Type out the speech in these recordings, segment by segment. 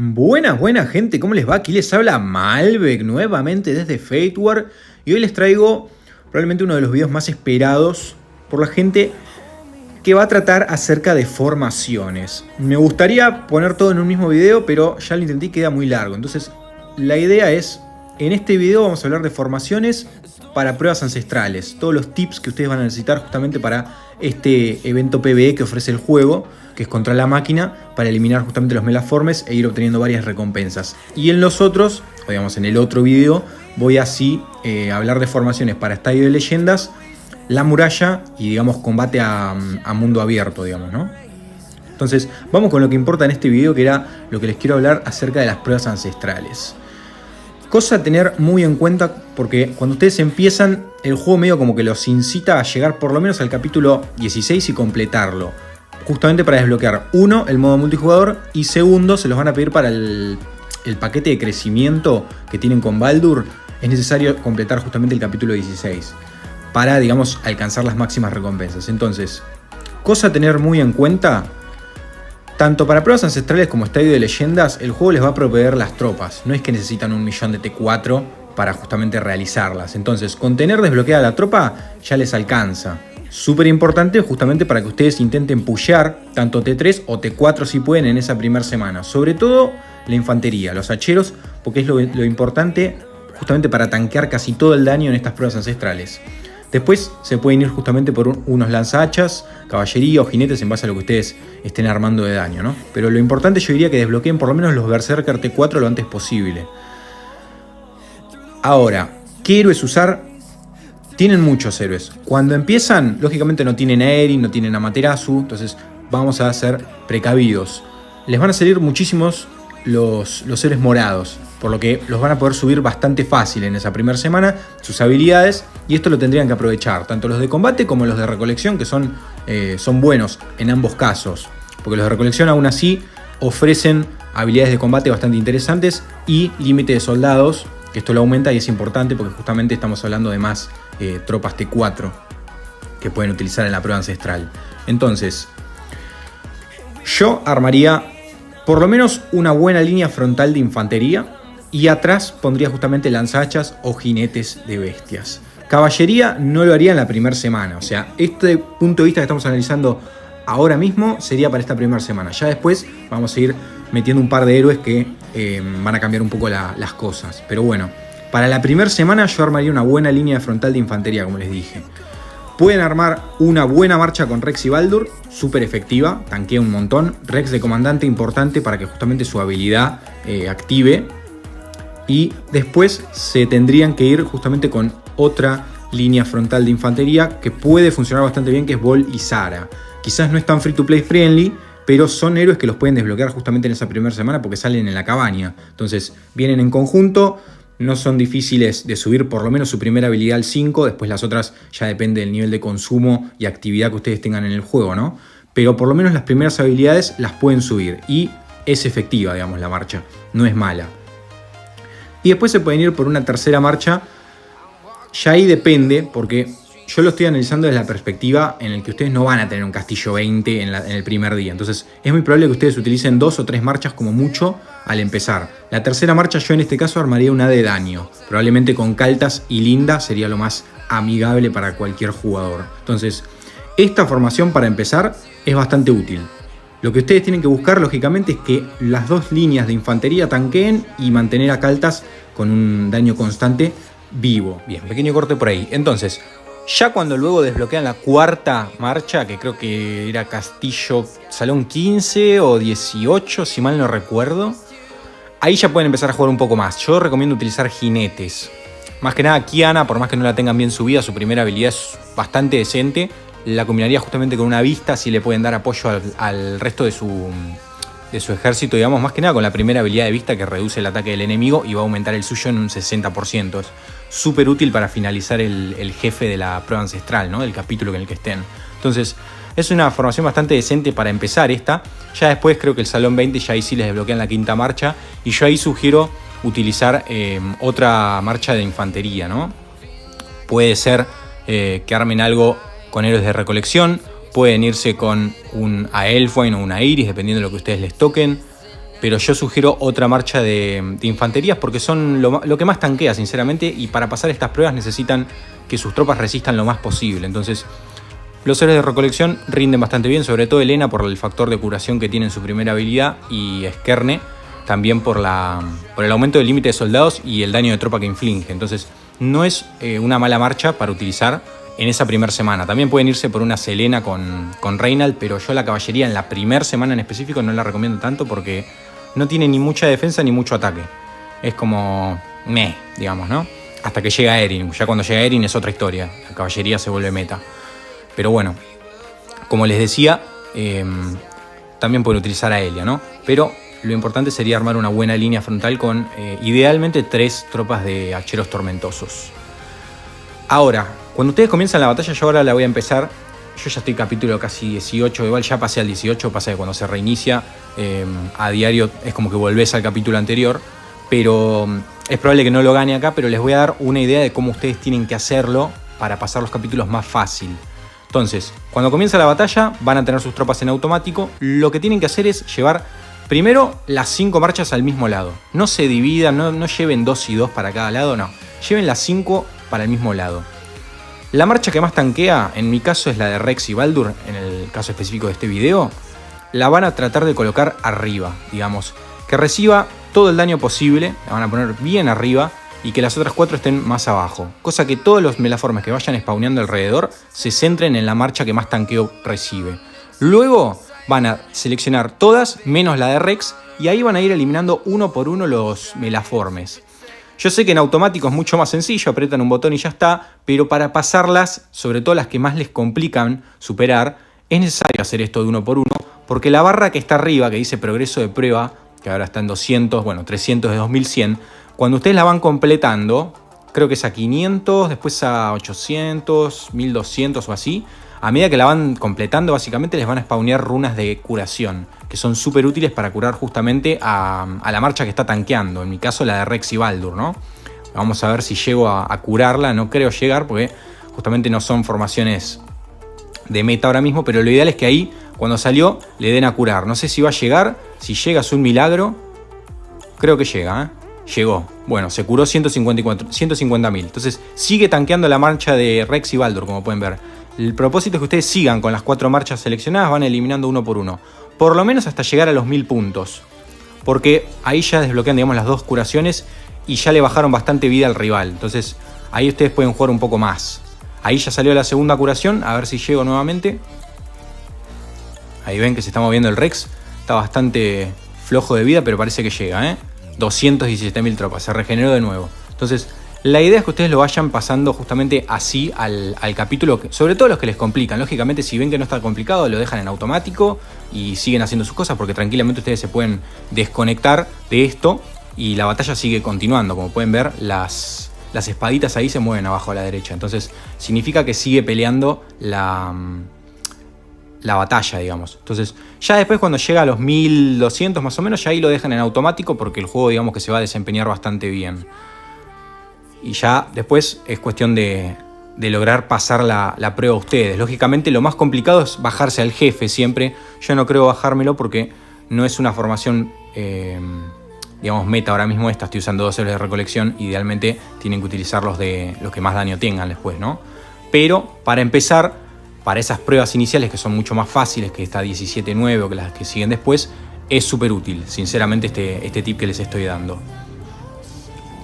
Buenas gente, ¿cómo les va? Aquí les habla Malbec nuevamente desde Fatewar y hoy les traigo probablemente uno de los videos más esperados por la gente que va a tratar acerca de formaciones. Me gustaría poner todo en un mismo video, pero ya lo intenté y queda muy largo. Entonces la idea es, en este video vamos a hablar de formaciones para pruebas ancestrales. Todos los tips que ustedes van a necesitar justamente para este evento PvE que ofrece el juego, que es contra la máquina, para eliminar justamente los melaformes e ir obteniendo varias recompensas. Y en los otros, o digamos en el otro video, voy así hablar de formaciones para Estadio de Leyendas, la muralla y digamos combate a mundo abierto, digamos, ¿no? Entonces vamos con lo que importa en este video, que era lo que les quiero hablar acerca de las pruebas ancestrales. Cosa a tener muy en cuenta, porque cuando ustedes empiezan, el juego medio como que los incita a llegar por lo menos al capítulo 16 y completarlo. Justamente para desbloquear, uno, el modo multijugador, y segundo, se los van a pedir para el paquete de crecimiento que tienen con Baldur. Es necesario completar justamente el capítulo 16 para, digamos, alcanzar las máximas recompensas. Entonces, cosa a tener muy en cuenta: tanto para pruebas ancestrales como Estadio de Leyendas, el juego les va a proveer las tropas. No es que necesitan 1.000.000 de T4 para justamente realizarlas. Entonces, con tener desbloqueada la tropa ya les alcanza. Súper importante justamente para que ustedes intenten pushear tanto T3 o T4 si pueden en esa primera semana. Sobre todo la infantería, los hacheros, porque es lo importante justamente para tanquear casi todo el daño en estas pruebas ancestrales. Después se pueden ir justamente por unos lanzahachas, caballería o jinetes en base a lo que ustedes estén armando de daño, ¿no? Pero lo importante, yo diría que desbloqueen por lo menos los Berserker T4 lo antes posible. Ahora, ¿qué héroes usar? Tienen muchos héroes. Cuando empiezan, lógicamente no tienen a Eren, no tienen a Materazu, entonces vamos a ser precavidos. Les van a salir muchísimos los héroes morados, por lo que los van a poder subir bastante fácil en esa primera semana, sus habilidades, y esto lo tendrían que aprovechar, tanto los de combate como los de recolección, que son buenos en ambos casos, porque los de recolección aún así ofrecen habilidades de combate bastante interesantes y límite de soldados, que esto lo aumenta y es importante porque justamente estamos hablando de más tropas T4 que pueden utilizar en la prueba ancestral. Entonces, yo armaría por lo menos una buena línea frontal de infantería y atrás pondría justamente lanzahachas o jinetes de bestias. Caballería no lo haría en la primera semana, o sea, este punto de vista que estamos analizando ahora mismo sería para esta primera semana. Ya después vamos a ir metiendo un par de héroes que van a cambiar un poco las cosas. Pero bueno, para la primera semana yo armaría una buena línea frontal de infantería, como les dije. Pueden armar una buena marcha con Rex y Baldur, súper efectiva, tanquea un montón. Rex de comandante, importante para que justamente su habilidad active. Y después se tendrían que ir justamente con otra línea frontal de infantería que puede funcionar bastante bien, que es Vol y Zara. Quizás no es tan free to play friendly, pero son héroes que los pueden desbloquear justamente en esa primera semana porque salen en la cabaña. Entonces vienen en conjunto, no son difíciles de subir, por lo menos su primera habilidad al 5, después las otras ya depende del nivel de consumo y actividad que ustedes tengan en el juego, ¿no? Pero por lo menos las primeras habilidades las pueden subir y es efectiva, digamos, la marcha, no es mala. Y después se pueden ir por una tercera marcha, ya ahí depende, porque yo lo estoy analizando desde la perspectiva en la que ustedes no van a tener un castillo 20 en el primer día. Entonces es muy probable que ustedes utilicen 2 o 3 marchas como mucho al empezar. La tercera marcha yo en este caso armaría una de daño. Probablemente con Kaltas y Linda sería lo más amigable para cualquier jugador. Entonces esta formación para empezar es bastante útil. Lo que ustedes tienen que buscar lógicamente es que las dos líneas de infantería tanqueen y mantener a Kaltas con un daño constante vivo. Bien, pequeño corte por ahí. Entonces, ya cuando luego desbloquean la cuarta marcha, que creo que era Castillo Salón 15 o 18, si mal no recuerdo, ahí ya pueden empezar a jugar un poco más. Yo recomiendo utilizar jinetes. Más que nada, Kiana, por más que no la tengan bien subida, su primera habilidad es bastante decente. La combinaría justamente con una vista, si le pueden dar apoyo al resto de su ejército, digamos, más que nada con la primera habilidad de vista que reduce el ataque del enemigo y va a aumentar el suyo en un 60%. Es súper útil para finalizar el jefe de la prueba ancestral, ¿no? Del capítulo en el que estén. Entonces, es una formación bastante decente para empezar esta. Ya después creo que el Salón 20 ya ahí sí les desbloquean la quinta marcha y yo ahí sugiero utilizar otra marcha de infantería, ¿no? Puede ser que armen algo con héroes de recolección, pueden irse con un Aelfwine o una Iris, dependiendo de lo que ustedes les toquen. pero yo sugiero otra marcha de infanterías porque son lo que más tanquea, sinceramente, y para pasar estas pruebas necesitan que sus tropas resistan lo más posible. Entonces, los héroes de recolección rinden bastante bien, sobre todo Helena por el factor de curación que tiene en su primera habilidad, y Skerne también por el aumento del límite de soldados y el daño de tropa que inflige. Entonces, no es una mala marcha para utilizar en esa primera semana. También pueden irse por una Selena con Reynald, pero yo la caballería en la primera semana en específico no la recomiendo tanto porque no tiene ni mucha defensa ni mucho ataque. Es como digamos, ¿no? Hasta que llega Erin. Ya cuando llega Erin es otra historia. La caballería se vuelve meta. Pero bueno, como les decía, también pueden utilizar a Elia, ¿no? Pero lo importante sería armar una buena línea frontal con idealmente 3 tropas de hacheros tormentosos. Ahora, cuando ustedes comienzan la batalla, yo ahora la voy a empezar. Yo ya estoy capítulo casi 18, igual ya pasé al 18, pasa que cuando se reinicia a diario es como que volvés al capítulo anterior, pero es probable que no lo gane acá, pero les voy a dar una idea de cómo ustedes tienen que hacerlo para pasar los capítulos más fácil. Entonces, cuando comienza la batalla, van a tener sus tropas en automático. Lo que tienen que hacer es llevar primero las 5 marchas al mismo lado. No se dividan, no lleven 2 y 2 para cada lado, no. Lleven las 5 para el mismo lado. La marcha que más tanquea, en mi caso, es la de Rex y Baldur, en el caso específico de este video. La van a tratar de colocar arriba, digamos. Que reciba todo el daño posible, la van a poner bien arriba, y que las otras 4 estén más abajo. Cosa que todos los melaformes que vayan spawneando alrededor se centren en la marcha que más tanqueo recibe. Luego van a seleccionar todas, menos la de Rex, y ahí van a ir eliminando uno por uno los melaformes. Yo sé que en automático es mucho más sencillo, apretan un botón y ya está, pero para pasarlas, sobre todo las que más les complican superar, es necesario hacer esto de uno por uno, porque la barra que está arriba, que dice progreso de prueba, que ahora está en 200, bueno, 300 de 2100, cuando ustedes la van completando, creo que es a 500, después a 800, 1200 o así, a medida que la van completando, básicamente les van a spawnear runas de curación, que son súper útiles para curar justamente a la marcha que está tanqueando. En mi caso, la de Rex y Baldur, ¿no? Vamos a ver si llego a curarla. No creo llegar porque justamente no son formaciones de meta ahora mismo, pero lo ideal es que ahí, cuando salió, le den a curar. No sé si va a llegar. Si llega es un milagro. Creo que llega, ¿eh? Llegó. Bueno, se curó 150.000. Entonces sigue tanqueando la marcha de Rex y Baldur, como pueden ver. El propósito es que ustedes sigan con las 4 marchas seleccionadas, van eliminando uno por uno. Por lo menos hasta llegar a los 1000 puntos. Porque ahí ya desbloquean, digamos, las 2 curaciones y ya le bajaron bastante vida al rival. Entonces ahí ustedes pueden jugar un poco más. Ahí ya salió la segunda curación, a ver si llego nuevamente. Ahí ven que se está moviendo el Rex. Está bastante flojo de vida, pero parece que llega, ¿eh? 217.000 tropas, se regeneró de nuevo. Entonces, la idea es que ustedes lo vayan pasando justamente así al capítulo, sobre todo los que les complican. Lógicamente, si ven que no está complicado, lo dejan en automático y siguen haciendo sus cosas, porque tranquilamente ustedes se pueden desconectar de esto y la batalla sigue continuando. Como pueden ver, las espaditas ahí se mueven abajo a la derecha. Entonces, significa que sigue peleando la batalla, digamos. Entonces, ya después cuando llega a los 1200 más o menos, ya ahí lo dejan en automático porque el juego, digamos, que se va a desempeñar bastante bien. Y ya después es cuestión de lograr pasar la prueba a ustedes. Lógicamente lo más complicado es bajarse al jefe siempre. Yo no creo bajármelo porque no es una formación, digamos, meta ahora mismo esta. Estoy usando 2 héroes de recolección. Idealmente tienen que utilizar los que más daño tengan después, ¿no? Pero para empezar, para esas pruebas iniciales que son mucho más fáciles que esta 17.9 o que las que siguen después, es súper útil, sinceramente, este tip que les estoy dando.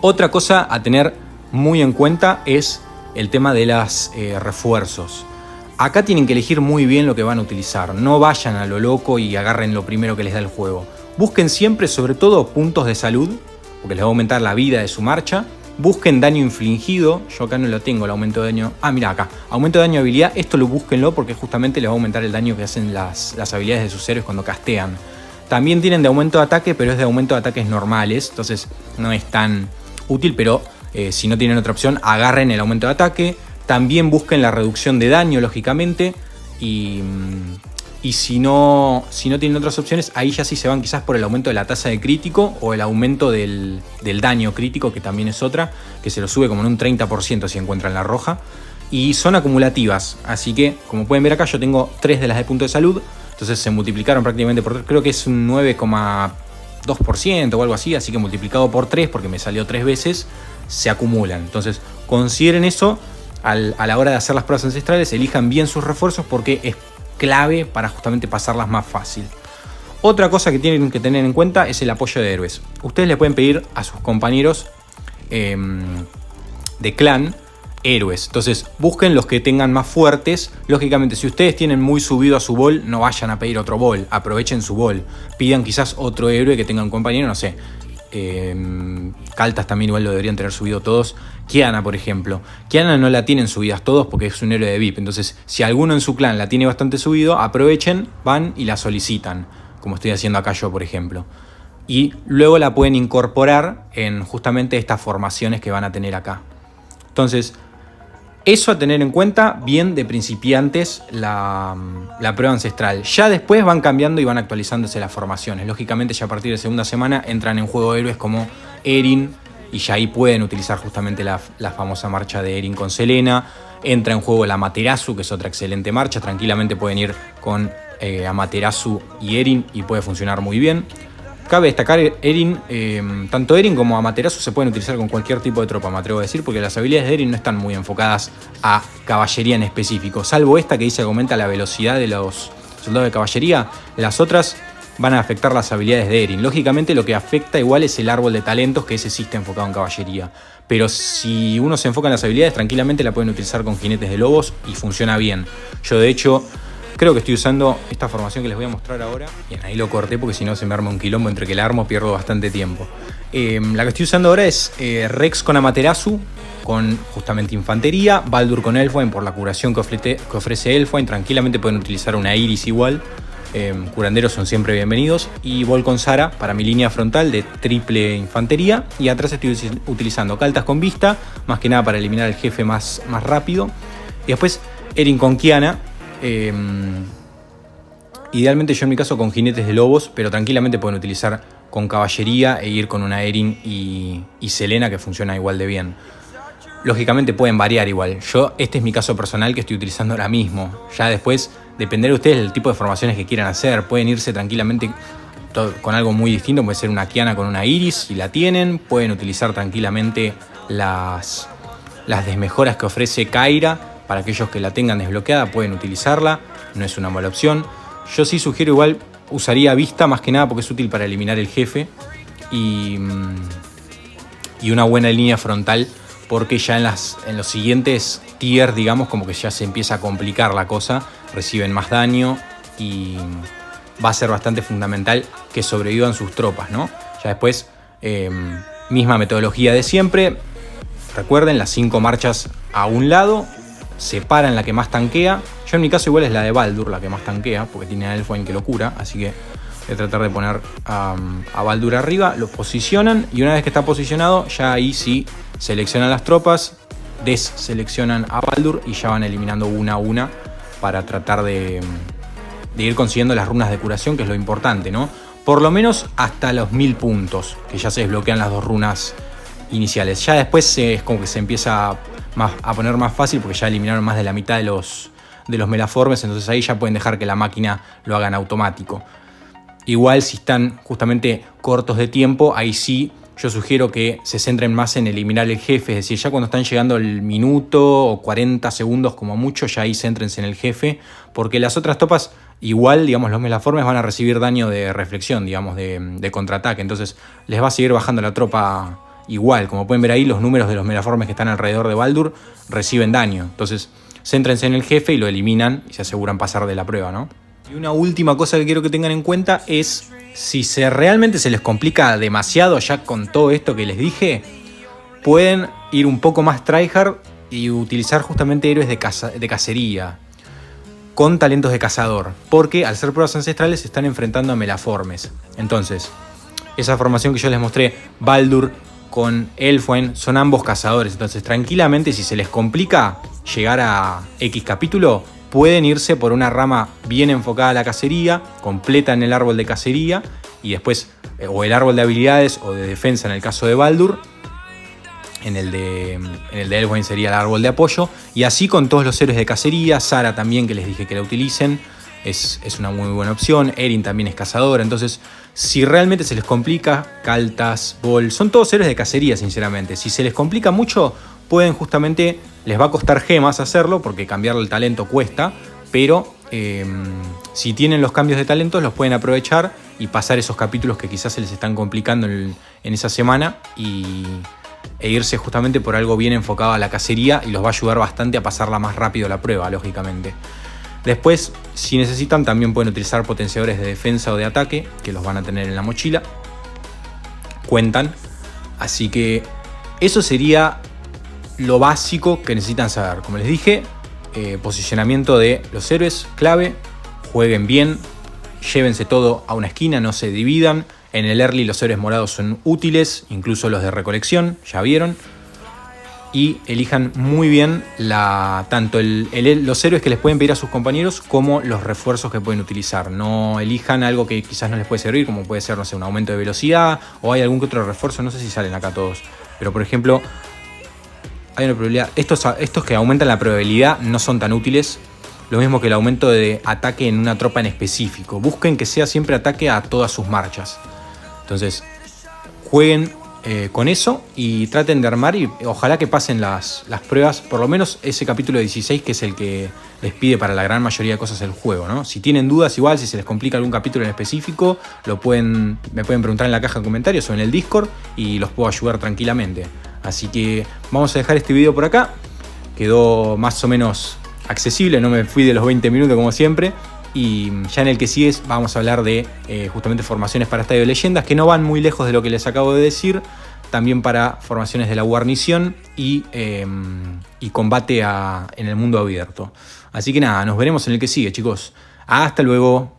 Otra cosa a tener muy en cuenta es el tema de los refuerzos. Acá tienen que elegir muy bien lo que van a utilizar. No vayan a lo loco y agarren lo primero que les da el juego. Busquen siempre, sobre todo, puntos de salud, porque les va a aumentar la vida de su marcha. Busquen daño infligido. Yo acá no lo tengo, el aumento de daño. Ah, mira acá. Aumento de daño de habilidad. Esto lo búsquenlo porque justamente les va a aumentar el daño que hacen las habilidades de sus héroes cuando castean. También tienen de aumento de ataque, pero es de aumento de ataques normales. Entonces no es tan útil, pero si no tienen otra opción, agarren el aumento de ataque. También busquen la reducción de daño, lógicamente. Y si no tienen otras opciones, ahí ya sí se van quizás por el aumento de la tasa de crítico o el aumento del daño crítico, que también es otra, que se lo sube como en un 30% si encuentran la roja. Y son acumulativas, así que como pueden ver acá yo tengo 3 de las de punto de salud. Entonces se multiplicaron prácticamente por 3, creo que es un 2% o algo así que multiplicado por 3, porque me salió 3 veces, se acumulan. Entonces consideren eso a la hora de hacer las pruebas ancestrales, elijan bien sus refuerzos porque es clave para justamente pasarlas más fácil. Otra cosa que tienen que tener en cuenta es el apoyo de héroes. Ustedes le pueden pedir a sus compañeros de clan héroes. Entonces busquen los que tengan más fuertes. Lógicamente, si ustedes tienen muy subido a su bol, no vayan a pedir otro bol. Aprovechen su bol. Pidan quizás otro héroe que tenga un compañero, no sé. Kaltas también igual lo deberían tener subido todos. Kiana, por ejemplo. Kiana no la tienen subidas todos porque es un héroe de VIP. Entonces, si alguno en su clan la tiene bastante subido, aprovechen, van y la solicitan. Como estoy haciendo acá yo, por ejemplo. Y luego la pueden incorporar en justamente estas formaciones que van a tener acá. Entonces, eso a tener en cuenta, bien de principiantes, la prueba ancestral. Ya después van cambiando y van actualizándose las formaciones. Lógicamente, ya a partir de segunda semana entran en juego héroes como Erin. Y ya ahí pueden utilizar justamente la famosa marcha de Erin con Selena. Entra en juego la Amaterasu, que es otra excelente marcha. Tranquilamente pueden ir con Amaterasu y Erin y puede funcionar muy bien. Cabe destacar Erin, tanto Erin como Amaterasu se pueden utilizar con cualquier tipo de tropa, me atrevo a decir, porque las habilidades de Erin no están muy enfocadas a caballería en específico, salvo esta que dice que aumenta la velocidad de los soldados de caballería. Las otras van a afectar las habilidades de Erin. Lógicamente lo que afecta igual es el árbol de talentos, que ese sí está enfocado en caballería. Pero si uno se enfoca en las habilidades, tranquilamente la pueden utilizar con jinetes de lobos y funciona bien. Yo de hecho creo que estoy usando esta formación que les voy a mostrar ahora. Bien, ahí lo corté porque si no se me arma un quilombo. Entre que la armo pierdo bastante tiempo. La que estoy usando ahora es Rex con Amaterasu, con justamente infantería. Baldur con Elfwine por la curación que ofrece Elfwine. Tranquilamente pueden utilizar una Iris igual. Curanderos son siempre bienvenidos. Y Vol con Sara para mi línea frontal de triple infantería. Y atrás estoy utilizando Kaltas con vista, más que nada para eliminar al jefe más rápido. Y después Erin con Kiana. Idealmente yo en mi caso con jinetes de lobos, pero tranquilamente pueden utilizar con caballería e ir con una Erin y Selena, que funciona igual de bien. Lógicamente pueden variar igual. Este es mi caso personal que estoy utilizando ahora mismo. Ya después dependerá de ustedes del tipo de formaciones que quieran hacer. Pueden irse tranquilamente con algo muy distinto. Puede ser una Kiana con una Iris si la tienen. Pueden utilizar tranquilamente las desmejoras que ofrece Kyra. Para aquellos que la tengan desbloqueada pueden utilizarla, no es una mala opción. Yo sí sugiero igual, usaría vista más que nada porque es útil para eliminar el jefe. Y una buena línea frontal porque ya en los siguientes tiers, digamos, como que ya se empieza a complicar la cosa. Reciben más daño y va a ser bastante fundamental que sobrevivan sus tropas, ¿no? Ya después, misma metodología de siempre. Recuerden, las 5 marchas a un lado. Separan la que más tanquea. Yo en mi caso igual es la de Baldur la que más tanquea, porque tiene a Elfwine que lo cura. Así que voy a tratar de poner a Baldur arriba. Lo posicionan y una vez que está posicionado, ya ahí sí seleccionan las tropas, deseleccionan a Baldur y ya van eliminando una a una para tratar de ir consiguiendo las runas de curación, que es lo importante, ¿no? Por lo menos hasta los 1000 puntos, que ya se desbloquean las 2 runas iniciales. Ya después es como que se empieza a poner más fácil porque ya eliminaron más de la mitad de los melaformes, entonces ahí ya pueden dejar que la máquina lo haga en automático. Igual si están justamente cortos de tiempo, ahí sí yo sugiero que se centren más en eliminar el jefe, es decir, ya cuando están llegando el minuto o 40 segundos como mucho, ya ahí céntrense en el jefe, porque las otras tropas igual, digamos, los melaformes van a recibir daño de reflexión, digamos, de contraataque, entonces les va a seguir bajando la tropa. Igual, como pueden ver ahí, los números de los melaformes que están alrededor de Baldur reciben daño. Entonces, céntrense en el jefe y lo eliminan y se aseguran pasar de la prueba, ¿no? Y una última cosa que quiero que tengan en cuenta es, si realmente se les complica demasiado ya con todo esto que les dije, pueden ir un poco más tryhard y utilizar justamente héroes de cacería con talentos de cazador, porque al ser pruebas ancestrales se están enfrentando a melaformes. Entonces, esa formación que yo les mostré, Baldur con Elfwine, son ambos cazadores. Entonces tranquilamente, si se les complica llegar a X capítulo, pueden irse por una rama bien enfocada a la cacería, completan el árbol de cacería y después, o el árbol de habilidades o de defensa en el caso de Baldur. En el de Elfwine sería el árbol de apoyo. Y así con todos los héroes de cacería. Sara también, que les dije que la utilicen. es una muy buena opción. Erin también es cazadora. Entonces, si realmente se les complica, Kaltas, Vol, son todos héroes de cacería, sinceramente. Si se les complica mucho, pueden justamente, les va a costar gemas hacerlo, porque cambiarle el talento cuesta, pero si tienen los cambios de talentos, los pueden aprovechar y pasar esos capítulos que quizás se les están complicando en esa semana e irse justamente por algo bien enfocado a la cacería, y los va a ayudar bastante a pasarla más rápido la prueba, lógicamente. Después, si necesitan, también pueden utilizar potenciadores de defensa o de ataque, que los van a tener en la mochila. Cuentan. Así que eso sería lo básico que necesitan saber. Como les dije, posicionamiento de los héroes clave. Jueguen bien, llévense todo a una esquina, no se dividan. En el early los héroes morados son útiles, incluso los de recolección, ya vieron. Y elijan muy bien tanto los héroes que les pueden pedir a sus compañeros como los refuerzos que pueden utilizar. No elijan algo que quizás no les puede servir, como puede ser, no sé, un aumento de velocidad, o hay algún que otro refuerzo, no sé si salen acá todos. Pero por ejemplo, hay una probabilidad. Estos que aumentan la probabilidad no son tan útiles. Lo mismo que el aumento de ataque en una tropa en específico. Busquen que sea siempre ataque a todas sus marchas. Entonces, jueguen con eso y traten de armar, y ojalá que pasen las pruebas, por lo menos ese capítulo 16, que es el que les pide para la gran mayoría de cosas el juego, ¿no? Si tienen dudas, igual, si se les complica algún capítulo en específico, me pueden preguntar en la caja de comentarios o en el Discord y los puedo ayudar tranquilamente. Así que vamos a dejar este video por acá. Quedó más o menos accesible, no me fui de los 20 minutos como siempre. Y ya en el que sigue vamos a hablar de justamente formaciones para Estadio de Leyendas, que no van muy lejos de lo que les acabo de decir. También para formaciones de la guarnición y combate en el mundo abierto. Así que nada, nos veremos en el que sigue, chicos. Hasta luego.